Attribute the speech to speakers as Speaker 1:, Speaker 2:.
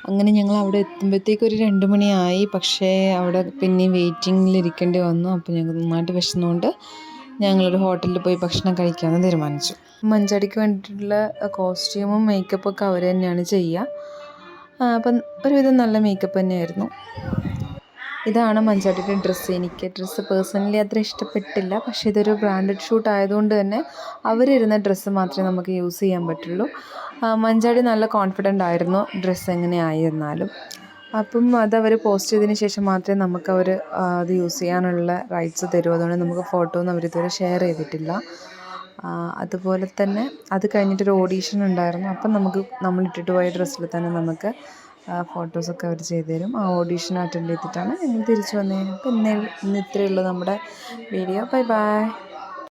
Speaker 1: അങ്ങനെ ഞങ്ങൾ അവിടെ എത്തുമ്പോഴത്തേക്ക് ഒരു 2 മണിയായി. പക്ഷേ അവിടെ പിന്നെയും വെയിറ്റിങ്ങിലിരിക്കേണ്ടി വന്നു. അപ്പോൾ ഞങ്ങൾ നന്നായിട്ട് വിശന്നുകൊണ്ട് ഞങ്ങളൊരു ഹോട്ടലിൽ പോയി ഭക്ഷണം കഴിക്കാമെന്ന് തീരുമാനിച്ചു. മഞ്ചാടിക്ക് വേണ്ടിയിട്ടുള്ള കോസ്റ്റ്യൂമും മേക്കപ്പൊക്കെ അവർ തന്നെയാണ് ചെയ്യുക. അപ്പം ഒരുവിധം നല്ല മേക്കപ്പ് തന്നെയായിരുന്നു. ഇതാണ് മഞ്ചാടിയുടെ ഡ്രസ്സ്. എനിക്ക് ഡ്രസ്സ് പേഴ്സണലി അത്ര ഇഷ്ടപ്പെട്ടില്ല. പക്ഷേ ഇതൊരു ബ്രാൻഡഡ് ഷൂട്ട് ആയതുകൊണ്ട് തന്നെ അവരിരുന്ന ഡ്രസ്സ് മാത്രമേ നമുക്ക് യൂസ് ചെയ്യാൻ പറ്റുള്ളൂ. മഞ്ചാടി നല്ല കോൺഫിഡൻ്റ് ആയിരുന്നു ഡ്രസ്സ് എങ്ങനെയായിരുന്നാലും. അപ്പം അതവർ പോസ്റ്റ് ചെയ്തതിന് ശേഷം മാത്രമേ നമുക്കവർ അത് യൂസ് ചെയ്യാനുള്ള റൈറ്റ്സ് തരൂ. അതുകൊണ്ട് നമുക്ക് ഫോട്ടോ ഒന്നും അവരിതുവരെ ഷെയർ ചെയ്തിട്ടില്ല. അതുപോലെ തന്നെ അത് കഴിഞ്ഞിട്ടൊരു ഓഡീഷൻ ഉണ്ടായിരുന്നു. അപ്പം നമുക്ക് നമ്മളിട്ടിട്ട് പോയ ഡ്രസ്സിൽ തന്നെ നമുക്ക് ഫോട്ടോസൊക്കെ അവർ ചെയ്തു തരും. ആ ഓഡീഷൻ അറ്റൻഡ് ചെയ്തിട്ടാണ് ഞങ്ങൾ തിരിച്ചു വന്നത്. അപ്പോൾ ഇന്ന് ഇത്രയേ ഉള്ളൂ നമ്മുടെ വീഡിയോ. Bye bye.